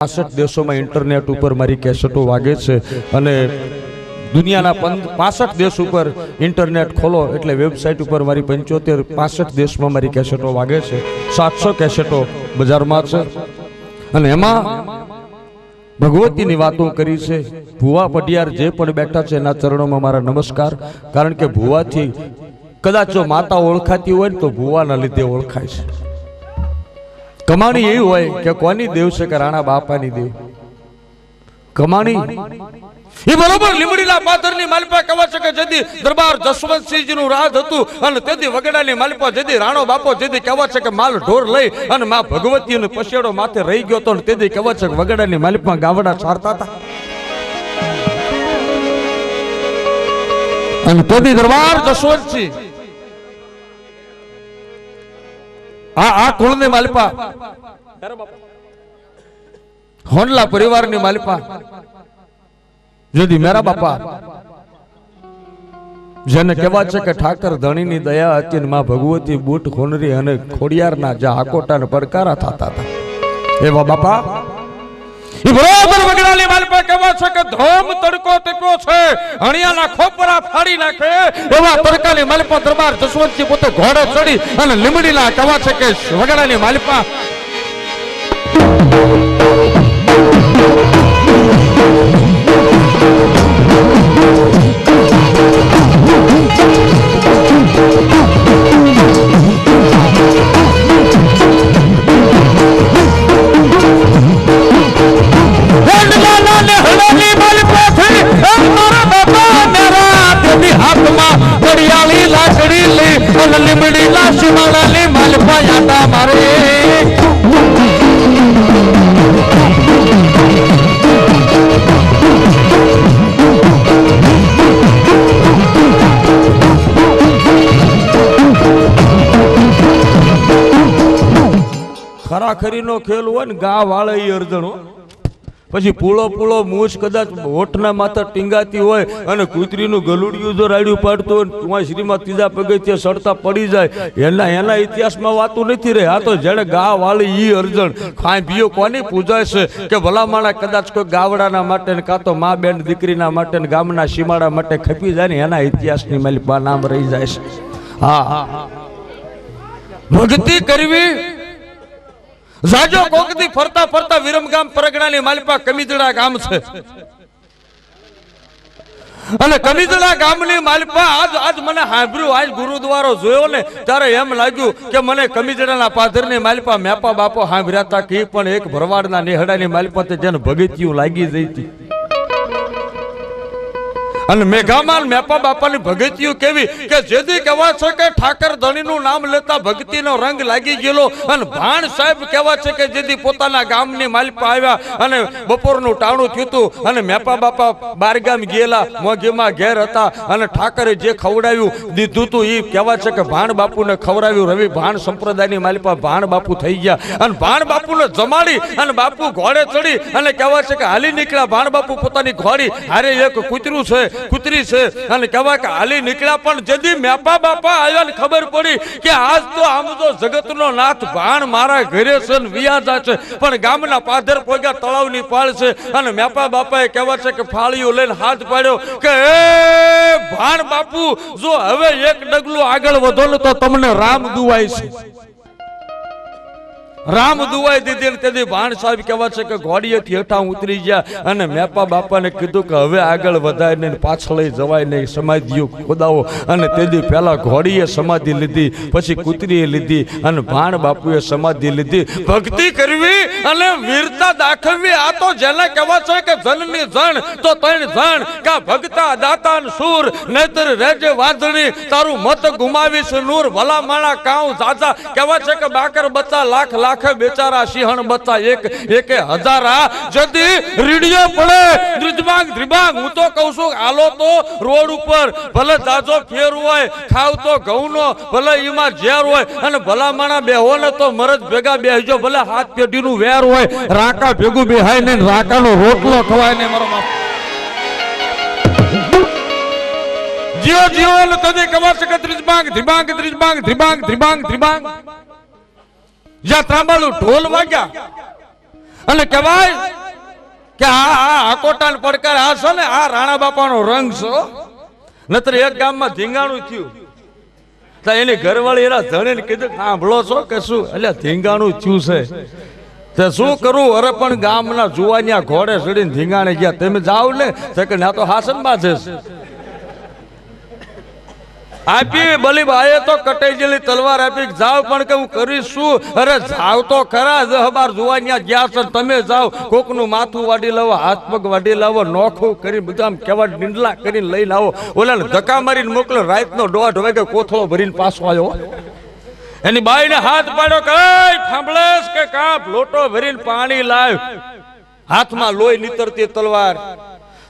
65 દેશોમાં ઇન્ટરનેટ ઉપર મારી કેસેટો વાગે છે અને દુનિયાના 65 દેશ ઉપર ઇન્ટરનેટ ખોલો એટલે વેબસાઇટ ઉપર મારી 65 દેશમાં મારી કેસેટો વાગે છે। 700 કેસેટો બજારમાં છે અને એમાં ભગવતીની વાતો કરી છે। ભુવા પઢિયાર જે પણ બેઠા છે એના ચરણોમાં મારા નમસ્કાર, કારણ કે ભુવાથી કદાચ જો માતા ઓળખાતી હોય ને તો ભુવાના લીધે ઓળખાય છે। કમાણી એવી હોય કે કોની દેવ છે કે રાણા બાપાની દેવ કમાણી એ બરોબર લીમડીના પાથરની માલપા કહેવા છે કે જેદી દરબાર જસવંતસિંહજી નું રાજ હતું અને તેદી વગડાની માલપા જેદી રાણો બાપો જેદી કહેવા છે કે માલ ઢોર લઈ અને માં ભગવતી નો પછેડો માથે રહી ગયો તો તેદી કહેવા છે કે વગડાની માલપા ગાવડા છારતા હતા અને તેદી દરબાર જસવંતસિંહ આ કુળની માલપા હોનલા પરિવારની માલપા જેદી મેરા બાપા જેને કહેવા છે કે ઠાકર ધણીની દયા હતી માં ભગવતી બૂટ ખોનરી અને ખોડિયારના જે આકોટા ને પડકારા થતા હતા એવા બાપા ઈ બરોબર વગડાની માલપા કહેવા છે કે ધોમ તડકો તડકો છે હણિયાના ખોપરા ફાડી નાખે એવા તડકાની માલપા દરબાર જસવંતસિંહ પોતે ઘોડે ચડી અને લીમડીના કહેવા છે કે વગડાની માલપા ખરીનો ખેલ હોય ને ગા વાળે અર્જણો પછી પૂળો પૂળો મૂછ કદાચ હોઠના માથા ટીંગાતી હોય અને કૂતરીનું ગલુડિયું જો રાડ્યું પાડતું હોય તમારા શ્રીમાં ત્રીજા પગથિયે સડતા પડી જાય એના ઇતિહાસમાં વાતું નથી રહે। આ તો જેને ગા વાળી ઈ અર્જણ ખાઈ પીઓ કોની પૂજાય છે કે ભલામાણા કદાચ કોઈ ગાવડાના માટે ને કાં તો મા બેન દીકરીના માટે ને ગામના સીમાડા માટે ખપી જાય ને એના ઇતિહાસની માલી બા નામ રહી જાય છે। હા ભક્તિ કરવી જાજો કોકથી ફરતા ફરતા વિરમગામ પરગણાની માલપા કમીજડા ગામ છે અને કમીજડા ગામની માલપા આજ મને સાંભળ્યું, આજ ગુરુદ્વારો જોયો ને ત્યારે એમ લાગ્યું કે મને કમીજડાના પાદરની માલપા મેપા બાપો સાંભળ્યા હતા કે પણ એક ભરવાડના નેહડાની માલપા તે જેને ભગતિયું લાગી જઈ હતી અને મેઘામાન મેપા બાપાની ભગતિયું કેવી કે જેથી કહેવા છે કે ઠાકર ધણીનું નામ લેતા ભક્તિનો રંગ લાગી ગયેલો અને ભાણ સાહેબ કહેવા છે કે જેથી પોતાના ગામની માલપા આવ્યા અને બપોરનું ટાણું થયું અને મેપા બાપા બારગામ ગયેલા મોગીમાં ઘેર હતા અને ઠાકરે જે ખવડાવ્યું દીધું હતું એ કહેવા છે કે ભાણ બાપુને ખવડાવ્યું। રવિ ભાણ સંપ્રદાયની માલપા ભાણ બાપુ થઈ ગયા અને ભાણ બાપુને જમાડી અને બાપુ ઘોડે ચડી અને કહેવા છે કે હાલી નીકળ્યા ભાણ બાપુ પોતાની ઘોડી હારે એક કૂતરું છે કુતરી છે અને કહેવાય કે હાલી નીકળ્યા પણ જેદી મેપા બાપા આવ્યા ને ખબર પડી કે આજ તો આમ તો જગતનો નાથ ભાણ મારા ઘરે છે ને વિયાજા છે પણ ગામના પાદર પોગ્યા તળાવની પાળ છે અને મેપા બાપાએ કહેવા છે કે ફાળીઓ લઈને હાથ પાડ્યો કે એ ભાણ બાપુ જો હવે એક ડગલું આગળ વધો ને તો તમને રામ દુવાય છે। રામ દુવાઈ દીધી તેથી ભાણ સાહેબ કહેવા છે કે ઘોડીએથી હેઠા ઉતરી ગયા અને મેપા બાપાને કીધું કે હવે આગળ વધાય ને પાછળ જવાય નહીં, સમાધિઓ ખોદાવો અને તેથી પહેલા ઘોડીએ સમાધિ લીધી પછી કૂતરીએ લીધી અને ભાણ બાપુએ સમાધિ લીધી। ભક્તિ કરવી અને વીરતા દાખવવી આ તો જેને કહેવા છે કે જનની જણ તો તણ જણ કા ભક્તા દાતાન સૂર નહીતર રેજે વાંધણી તારું મત ગુમાવીશ નૂર ભલા માણા કાઉ જાજા કહેવા છે કે બાકર બચ્ચા લાખ લાખ બેચારા સિંહણ બચ્ચા એક હજારા જદી રીડિયો પડે દ્રિજબાંગ દ્રિબાંગ હું તો કહું છું આલો તો રોડ ઉપર ભલે જાજો ફેર હોય ખાવ તો ઘઉંનો ભલે એમાં ઝેર હોય અને ભલા માણા બેહો ને તો મરદ ભેગા બેહજો ભલે હાથ પેઢીનું વેર હોય રાકા ભેગું બેહાય ને રાકાનો રોટલો ખવાય ને મારો બાપ જીઓ જીઓ એટલે તદી કહેવા છે કે દ્રિજબાંગ દ્રિબાંગ દ્રિજબાંગ દ્રિબાંગ દ્રિબાંગ દ્રિબાંગ જ્યાં ત્રાંબાળું ઢોલ વાગ્યા અને કહેવાય કે આ આકોટાન પડકાર આ છે ને આ રાણા બાપાનો રંગ છે. નતર એક ગામમાં ધીંગાણું થયું તો એની ઘરવાળી એના ધણીને કીધું સાંભળો છો કે શું? એટલે ધીંગાણું થયું છે તે શું કરું? અરે પણ ગામના જુવાનિયા ઘોડે ચડીને ધીંગાણે ગયા, તમે જાવ ને કે ના તો હાસન બાજે આપી બલીબાઈએ તો કટાઈ ગયેલી તલવાર આપી જાવ, પણ કે હું કરીશ શું? અરે જાવ તો ખરા, હબાર જુવાનિયા ગયા છે, તમે જાવ કોકનું માથું વાડી લાવો, હાથ પગ વાડી લાવો, નોખું કરી બધા આમ કેવા ડીંડલા કરીને લઈને આવો. ઓલાને ધક્કા મારીને મોકલો, રાતનો 1:30 વાગે કોથળો ભરીને પાછો આવ્યો. એની બાઈને હાથ પાડ્યો કે થાંભળેશ કે કાપ, લોટો ભરીને પાણી લાવ. હાથમાં લોહી નીતરતી તલવાર,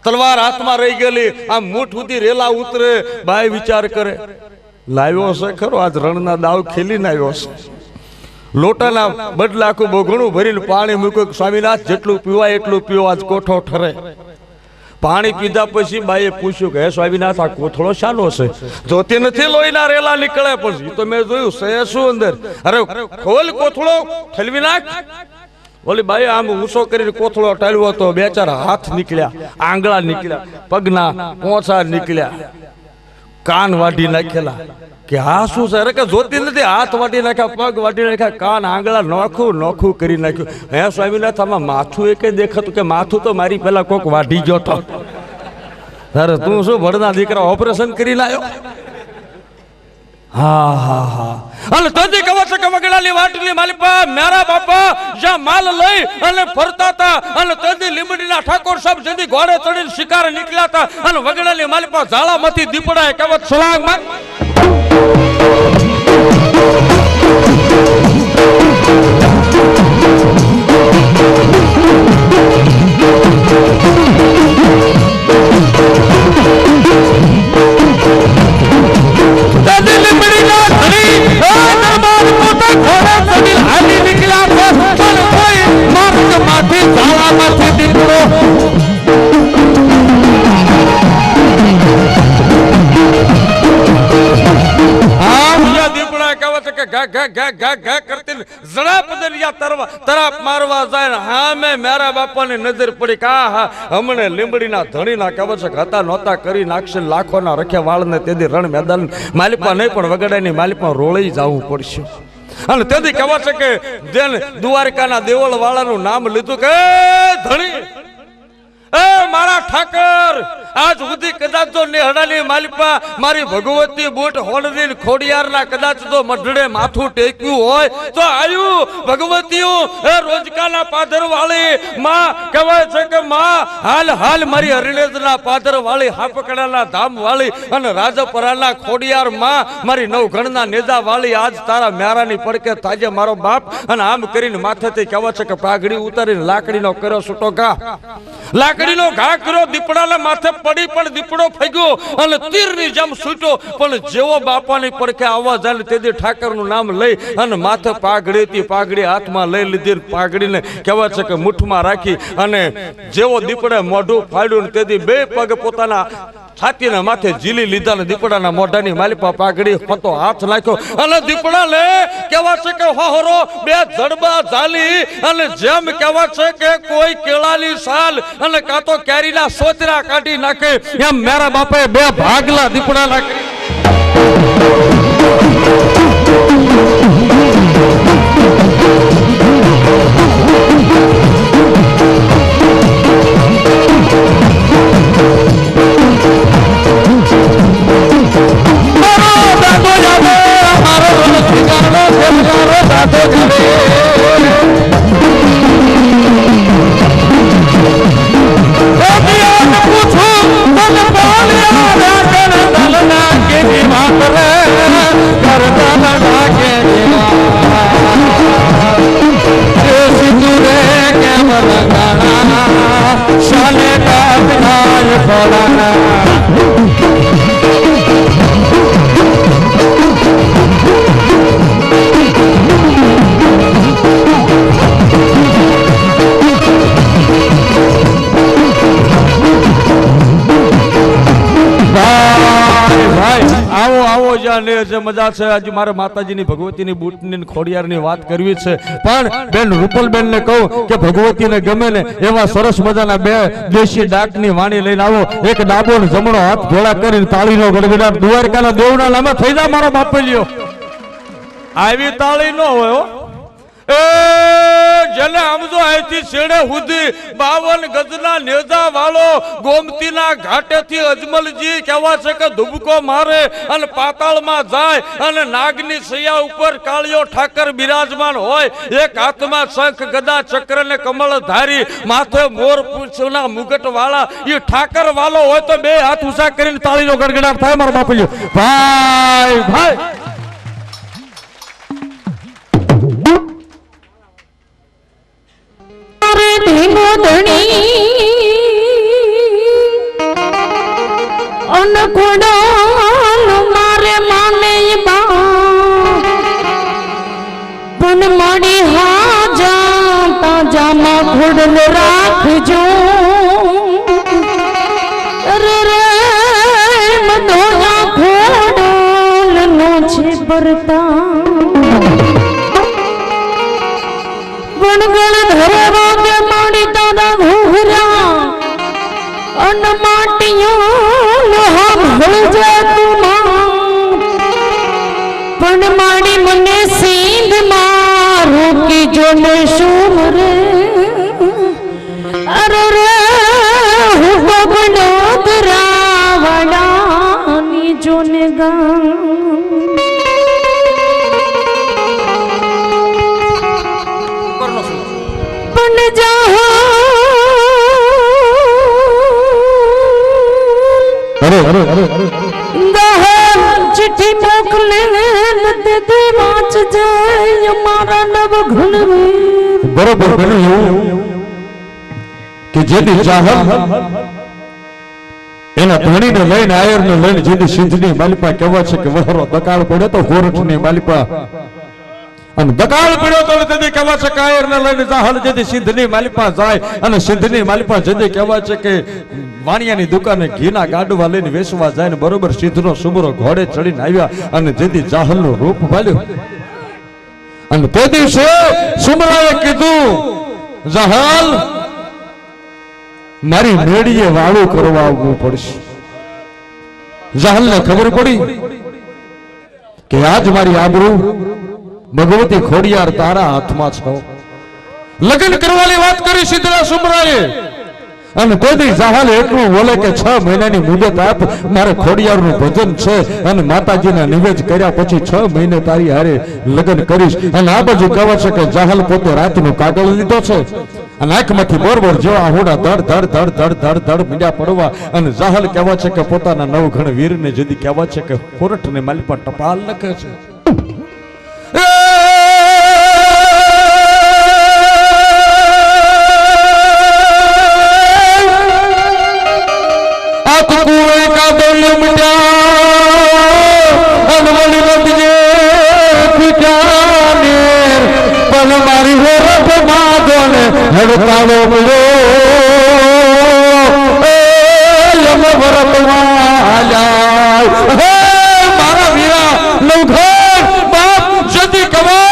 તલવાર હાથમાં રહી ગયેલી, આમ મૂઠ સુધી રેલા ઉતરે. બાઈ વિચાર કરે, લાવ્યો છે ખરો, આજ રણના દાવ ખેલીને આવ્યો છે. લોટાના બદલા આખું બોઘણું ભરીને પાણી મૂક્યું. સ્વામિનાથ જેટલું પીવાય એટલું પીવો, આજ કોઠો ઠરે. પાણી પીધા પછી બાઈએ પૂછ્યું કે હે સ્વામિનાથ, આ કોથળો શાનો છે? જોતી નથી લોહીના રેલા નીકળે, પણ તો મેં જોયું છે શું અંદર? અરે ખોલ કોથળો, ઠલવી નાખ. ઓલી બાઈ આમ ઊંચો કરીને કોથળો ટાળ્યો તો 2-4 હાથ નીકળ્યા, આંગળા નીકળ્યા, પગના પોંચા નીકળ્યા, કાન વાઢી નાખેલા. કે આ શું છે? અરે કે જોતી નથી, હાથ વાઢી નાખ્યા, પગ વાઢી નાખ્યા, કાન આંગળા નોખું નોખું કરી નાખ્યું. હે સ્વામિનાથ, આમાં માથું એક દેખાતું? કે માથું તો મારી પેલા કોક વાઢી ગયો તો. અરે તું શું ભણના દીકરા ઓપરેશન કરી લાયો? હા હા હા. અને તદી કહેવા છે કે વગડાની વાટલી માલિપા મારા બાપા જ્યાં માલ લઈ અને ફરતા હતા, અને તદી લીંબડીના ઠાકોર સાહેબ જદી ઘોડે ચડીને શિકાર નીકળ્યા હતા, અને વગડાની માલિપા ઝાડામાંથી દીપડાએ કહેવત સળાંગ માર. નજર પડી કા હમણે લીંબડીના ધણીના કવચ હતા નહોતા કરી નાખશે, લાખોના રખ્યા વાળને તેથી રણ મેદાન માલિપા નહીં પણ વગડાની માલિપા રોળી જવું પડશે. અને તેથી કહેવા છે કે જેને દ્વારકાના દેવળ વાળાનું નામ લીધું કે ધણી એ મારા ઠાકર, આજ સુધી કદાચ તો નેહડાની માલિપા મારી ભગવતી બૂટ હોડની ખોડિયારના કદાચ તો મઢડે માથું ટેક્યું હોય તો આયુ ભગવતીઓ એ રોજકાના પાદર વાળી માં કહેવાય છે કે માં હાલ હાલ મારી હરિણેજના પાદર વાળી, હાપકડાના ધામ વાળી અને રાજપરાના ખોડિયાર માં મારી નવઘણના નેજા વાળી, આજ તારા મ્યારાની પડકે તાજે મારો બાપ. અને આમ કરીને માથેથી કહેવાય છે કે પાઘડી ઉતારીને લાકડીનો કર્યો છૂટો ઘા, લાકડીનો ઘા કર્યો, દીપડાના માથે પડી પણ દીપડો ફગ્યો અને તીરની જેમ છૂટ્યો. પણ જેવો બાપાની પડખે આવવા જાય તેથી ઠાકરનું નામ લઈ અને માથે પાઘડી હતી, પાઘડી હાથમાં લઈ લીધી, પાઘડીને કહેવાય છે કે મુઠમાં રાખી અને જેવો દીપડે મોઢું ફાડ્યું ને તેથી 2 પગ પોતાના છાતીના માથે ઝીલી લીધા ને દીપડાના મોઢાની માલિપા પાઘડી ફતો હાથ નાખ્યો અને દીપડા લે કહેવા છે કે હોહરો 2 જડબા ઝાલી અને જેમ કહેવા છે કે કોઈ કેળાની સાલ અને કાં તો કેરીના સોતરા કાઢી નાખે એમ મારા બાપાએ 2 ભાગલા દીપડા નાખી. આવવાની જે મજા છે આજે મારે માતાજીની ભગવતીની બુટની ખોડિયારની વાત કરવી છે પણ બેન રૂપલબેન ને કહું કે ભગવતીને ગમે ને એવા સરસ મજાના બે દેશી ડાકની વાણી લઈને આવો એક ડાબો ને જમણો હાથ ભેળા કરીને તાળીનો ગડગડાટ દ્વારકાના દેવના નામે થઈ જાય મારા બાપલ્યો આવી તાળી ન હોય હો એ જેને આમજો અહીંથી છેડે સુધી 52 ગજના નેજા વાળો ગોમતીના ઘાટેથી અજમલજી કહેવા છે કે ધુબકો મારે અને પાતાળમાં જાય અને નાગની સૈયા ઉપર કાળિયો ઠાકર બિરાજમાન હોય એક હાથમાં શંખ ગદા ચક્ર ને કમળ ધારી માથે મોર પૂંછના મુગટ વાળા એ ઠાકર વાળો હોય તો બે હાથ ઊંચા કરીને તાળીનો ગડગડાટ થાય મારા બાપલ્યો ભાઈ ભાઈ મારે માને પણ મારી હાજા તાજામાં ખોડલ રાખજો રે રે મધોના ખોડલ નો છે પરતા ગણગણ ધરે વાગે મારી તારા ઘોઘરા અન માટીઓ લોહા ભળ જાતું પણ મારી મને સિંધ માં રોકી જો ને શું રે અરે રે હું બગડો ધરાવડાની જો ને ગામ પણ જા चिट्ठी मोकले ते दे वाच जाय मारा नव घन बरोबर बने એવું કે જેદી ચાહલ એના ધણીને લઈને આયરને લઈને જેદી સિંધની માલિપા કહેવા છે કે વહરો દકાળ પડે તો ગોરઠની માલિપા અને દકાળ પડ્યો તો જેદી કહેવા છે કે આયરને લઈને ચાહલ જેદી સિંધની માલિપા જાય અને સિંધની માલિપા જેદી કહેવા છે કે વાણિયાની દુકાને ઘીના ગાડવા લઈને વેચવા જાય ને બરોબર સિદ્ધનો સુમરો ઘોડે ચડીને આવ્યા અને જેથી જાહલનું રૂપ ભાલ્યું અને તે દિવસે સુમરાએ કીધું જાહલ મારી મેડીએ વાળું કરવા આવવું પડશે જાહલને ખબર પડી કે આજ મારી આબરૂ ભગવતી ખોડિયાર તારા હાથમાં છે લગ્ન કરવાની વાત કરી સિદ્ધના સુમરાએ અને કોઈ જાહલ એટલું બોલે કે 6 મહિનાની મુદત આપ મારે ખોડિયારનું ભજન છે અને માતાજીના નિવેદ કર્યા પછી 6 મહિને તારી હારે લગ્ન કરીશ અને આ બાજુ કહેવા છે કે જાહલ પોતે રાતનું કાગળ લીધો છે અને આંખમાંથી બોરબોર જેવા આહુડા ધડ ધડ ધડ ધડ ધડ ધડ મીંડા પડવા અને જાહલ કહેવા છે કે પોતાના નવઘણ વીરને જદી કહેવા છે કે કોરઠને માલિપા ટપાલ લખે છે હડતાલો મારા વીરા નવઘણ બાપ જતી કવા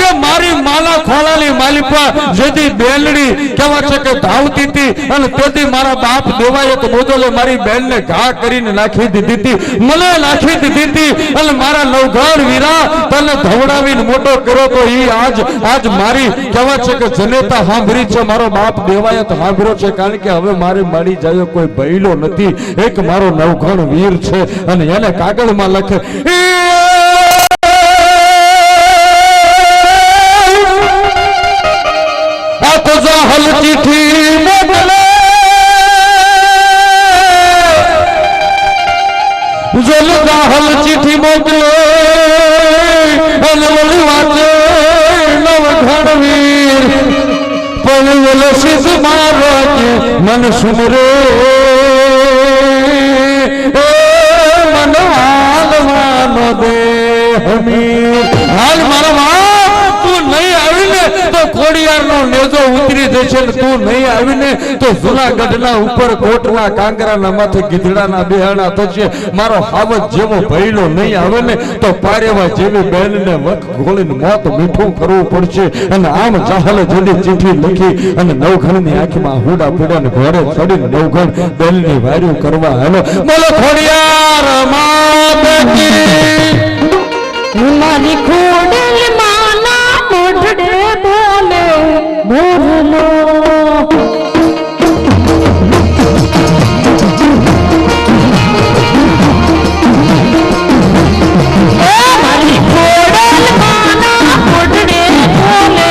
કે મારી માલા ખોલાની માલિપા જેથી બેલડી કહેવા છે કે ધાવતી હતી અને તેથી મારા બાપ દેવાય એક બોદલે મારી બેનને ઘા કરીને નાખી દીધી હતી મને નાખી દીધી હતી અને મારા નવઘણ વીરા તને ધવડાવીને મોટો કર્યો તો ઈ આજ મારી કહેવા છે કે જનેતા સાંભળી છે મારો બાપ દેવાય તો સાંભળ્યો છે કારણ કે હવે મારી મારી જાય કોઈ બૈલો નથી એક મારો નવઘણ વીર છે અને એને કાગળમાં લખે જાહલ ચિઠ્ઠી મોકલે જોલ જાહલ ચિઠ્ઠી મોકલે અને ઓલી વાંચે નવઘણ વીર પણ ઓલો સિદ્ધ મારો મન સુમરે મન હાલવાનો દે હમી હાલ મારા તું નહીં આવીને તો ખોડિયારનો નેજો ઉતરી જશે ને તું નહીં આવીને તો જૂનાગઢના ઉપર કોટના કાંકરાના માથે ગીધડાના બેહાણા થશે. મારો હાવજ જેવો ભયલો નહીં આવે ને તો પારેવા જેવી બેનને વખ ગોળીને મોત મીઠું કરવું પડશે. અને આમ ચાહલ જલ્દી ચિઠ્ઠી લખી અને નવઘણની આંખમાં હુડા પીડા ને ઘોડે ચડીને નવઘણ બેનની વાર્યું કરવા હાલો. બોલો ખોડિયાર માત કી. મારી ખોડલ માના મોઢડે બોલે બોલો. મારી ખોડલ માના મોઢડે બોલે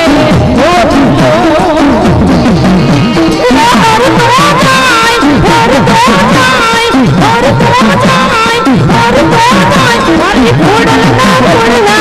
મારી ખોડલ ના